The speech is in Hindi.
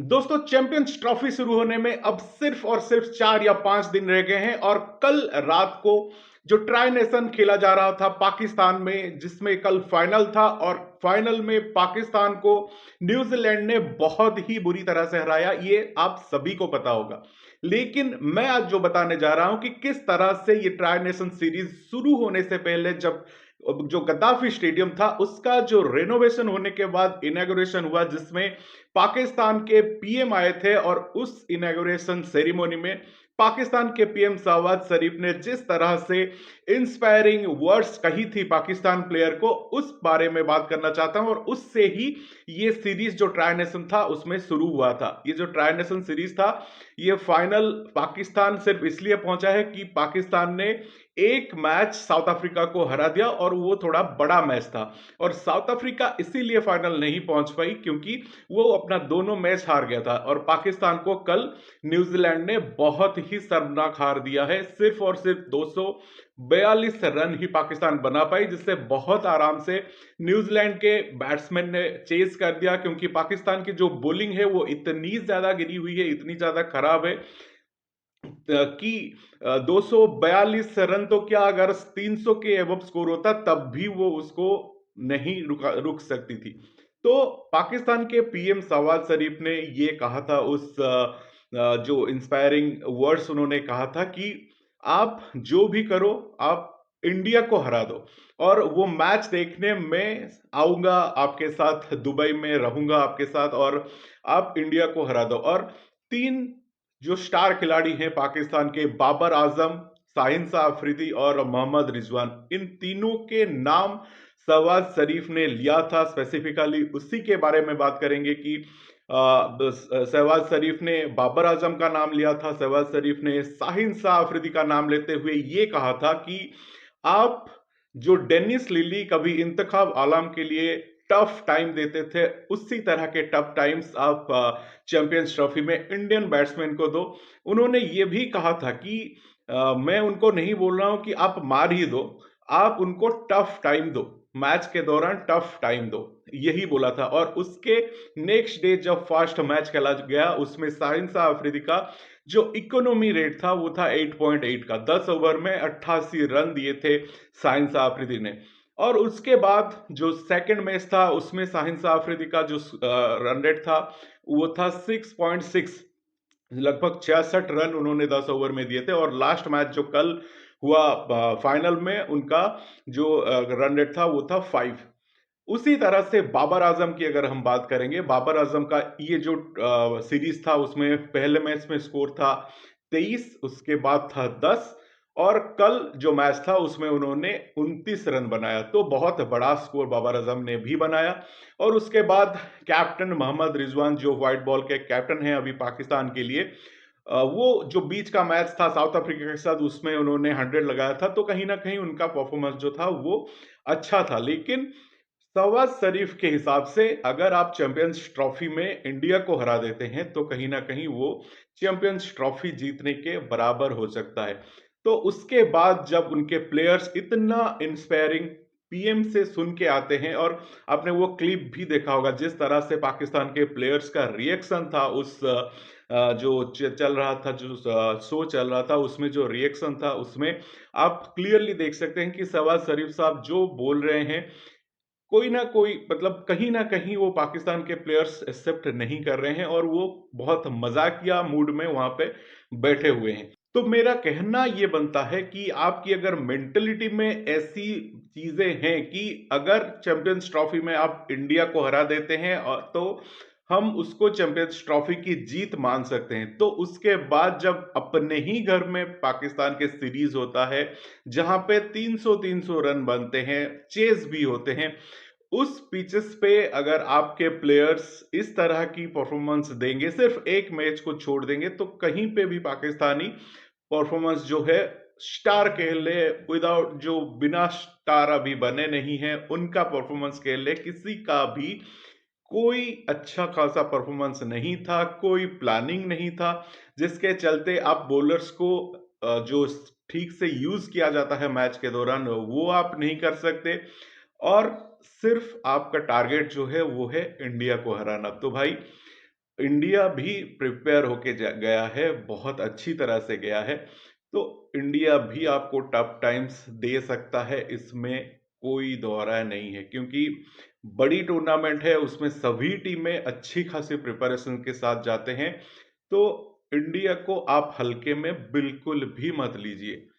दोस्तों, चैंपियंस ट्रॉफी शुरू होने में अब सिर्फ और सिर्फ 4 या 5 दिन रह गए हैं और कल रात को जो ट्राई नेशन खेला जा रहा था पाकिस्तान में, जिसमें कल फाइनल था और फाइनल में पाकिस्तान को न्यूजीलैंड ने बहुत ही बुरी तरह से हराया। ये आप सभी को पता होगा। लेकिन मैं आज जो बताने जा रहा हूं कि किस तरह से ये ट्राई नेशन सीरीज शुरू होने से पहले, जब जो गद्दाफी स्टेडियम था उसका जो रेनोवेशन होने के बाद इनॉग्रेशन हुआ, जिसमें पाकिस्तान के पीएम आए थे, और उस इनॉग्रेशन सेरेमनी में पाकिस्तान के पीएम शहबाज शरीफ ने जिस तरह से इंस्पायरिंग वर्ड्स कही थी पाकिस्तान प्लेयर को, उस बारे में बात करना चाहता हूं। और उससे ही ये सीरीज जो ट्राई नेशन था उसमें शुरू हुआ था। ये जो ट्राई नेशन सीरीज था, ये फाइनल पाकिस्तान सिर्फ इसलिए पहुंचा है कि पाकिस्तान ने एक मैच साउथ अफ्रीका को हरा दिया और वो थोड़ा बड़ा मैच था। और साउथ अफ्रीका इसीलिए फाइनल नहीं पहुंच पाई क्योंकि वो अपना दोनों मैच हार गया था। और पाकिस्तान को कल न्यूजीलैंड ने बहुत ही शर्मनाक हार दिया है। सिर्फ और सिर्फ 242 रन ही पाकिस्तान बना पाई, जिससे बहुत आराम से न्यूजीलैंड के बैट्समैन ने चेज कर दिया। क्योंकि पाकिस्तान की जो बॉलिंग है वो इतनी ज्यादा गिरी हुई है, इतनी ज्यादा खराब है कि 242 रन तो क्या, अगर 300 के एबव स्कोर होता तब भी वो उसको नहीं रुक सकती थी। तो पाकिस्तान के पीएम शहबाज शरीफ ने ये कहा था, जो इंस्पायरिंग वर्ड्स उन्होंने कहा था कि आप जो भी करो, आप इंडिया को हरा दो। और वो मैच देखने में आऊंगा आपके साथ, दुबई में रहूंगा आपके साथ, और आप इंडिया को हरा दो। और 3 जो स्टार खिलाड़ी हैं पाकिस्तान के, बाबर आजम, शाहिन शाह अफरीदी और मोहम्मद रिजवान, इन तीनों के नाम शहबाज शरीफ ने लिया था। स्पेसिफिकली उसी के बारे में बात करेंगे कि शहबाज शरीफ ने बाबर आजम का नाम लिया था। शहबाज शरीफ ने शाहिन शाह अफरीदी का नाम लेते हुए ये कहा था कि आप जो डेनिस लिली कभी इंतखाब आलम के लिए टफ टाइम देते थे, उसी तरह के टफ टाइम्स आप चैंपियंस ट्रॉफी में इंडियन बैट्समैन को दो। उन्होंने ये भी कहा था कि मैं उनको नहीं बोल रहा हूं कि आप मार ही दो, आप उनको टफ टाइम दो, मैच के दौरान टफ टाइम दो, यही बोला था। और उसके नेक्स्ट डे जब फास्ट मैच खेला गया, उसमें शाहिन शाह अफरीदी का जो इकोनॉमी रेट था वो था 8.8 का। 10 ओवर में 88 रन दिए थे शाहिन शाह अफरीदी ने। और उसके बाद जो सेकंड मैच था उसमें शाहिन शाह अफरीदी का जो रन रेट था वो था 6.6, लगभग 66 रन उन्होंने 10 ओवर में दिए थे। और लास्ट मैच जो कल हुआ फाइनल में, उनका जो रन रेट था वो था 5। उसी तरह से बाबर आजम की अगर हम बात करेंगे, बाबर आजम का ये जो सीरीज था उसमें पहले मैच में स्कोर था 23, उसके बाद था 10, और कल जो मैच था उसमें उन्होंने 29 रन बनाया। तो बहुत बड़ा स्कोर बाबर आजम ने भी बनाया। और उसके बाद कैप्टन मोहम्मद रिजवान, जो व्हाइट बॉल के कैप्टन हैं अभी पाकिस्तान के लिए, वो जो बीच का मैच था साउथ अफ्रीका के साथ, उसमें उन्होंने 100 लगाया था। तो कहीं ना कहीं उनका परफॉर्मेंस जो था वो अच्छा था। लेकिन शहबाज शरीफ के हिसाब से अगर आप चैंपियंस ट्रॉफी में इंडिया को हरा देते हैं तो कहीं ना कहीं वो चैंपियंस ट्रॉफी जीतने के बराबर हो सकता है। तो उसके बाद जब उनके प्लेयर्स इतना इंस्पायरिंग पीएम से सुन के आते हैं, और आपने वो क्लिप भी देखा होगा जिस तरह से पाकिस्तान के प्लेयर्स का रिएक्शन था, उस जो चल रहा था, जो शो चल रहा था उसमें जो रिएक्शन था, उसमें आप क्लियरली देख सकते हैं कि शहबाज शरीफ साहब जो बोल रहे हैं, कोई ना कोई मतलब कहीं ना कहीं वो पाकिस्तान के प्लेयर्स एक्सेप्ट नहीं कर रहे हैं, और वो बहुत मजाकिया मूड में वहां पे बैठे हुए हैं। तो मेरा कहना ये बनता है कि आपकी अगर मेंटलिटी में ऐसी चीजें हैं कि अगर चैंपियंस ट्रॉफी में आप इंडिया को हरा देते हैं तो हम उसको चैंपियंस ट्रॉफी की जीत मान सकते हैं, तो उसके बाद जब अपने ही घर में पाकिस्तान के सीरीज होता है, जहां पे 300-300 रन बनते हैं, चेस भी होते हैं, उस पिचेस पे अगर आपके प्लेयर्स इस तरह की परफॉर्मेंस देंगे, सिर्फ एक मैच को छोड़ देंगे, तो कहीं पे भी पाकिस्तानी परफॉर्मेंस जो है, स्टार कह ले, विदाउट जो बिना स्टार अभी बने नहीं है उनका परफॉर्मेंस कह ले, किसी का भी कोई अच्छा खासा परफॉर्मेंस नहीं था, कोई प्लानिंग नहीं था, जिसके चलते आप बॉलर्स को जो ठीक से यूज किया जाता है मैच के दौरान वो आप नहीं कर सकते, और सिर्फ आपका टारगेट जो है वो है इंडिया को हराना। तो भाई, इंडिया भी प्रिपेयर होके गया है, बहुत अच्छी तरह से गया है। तो इंडिया भी आपको टफ टाइम्स दे सकता है, इसमें कोई दोहराय नहीं है, क्योंकि बड़ी टूर्नामेंट है, उसमें सभी टीमें अच्छी खासी प्रिपरेशन के साथ जाते हैं। तो इंडिया को आप हल्के में बिल्कुल भी मत लीजिए।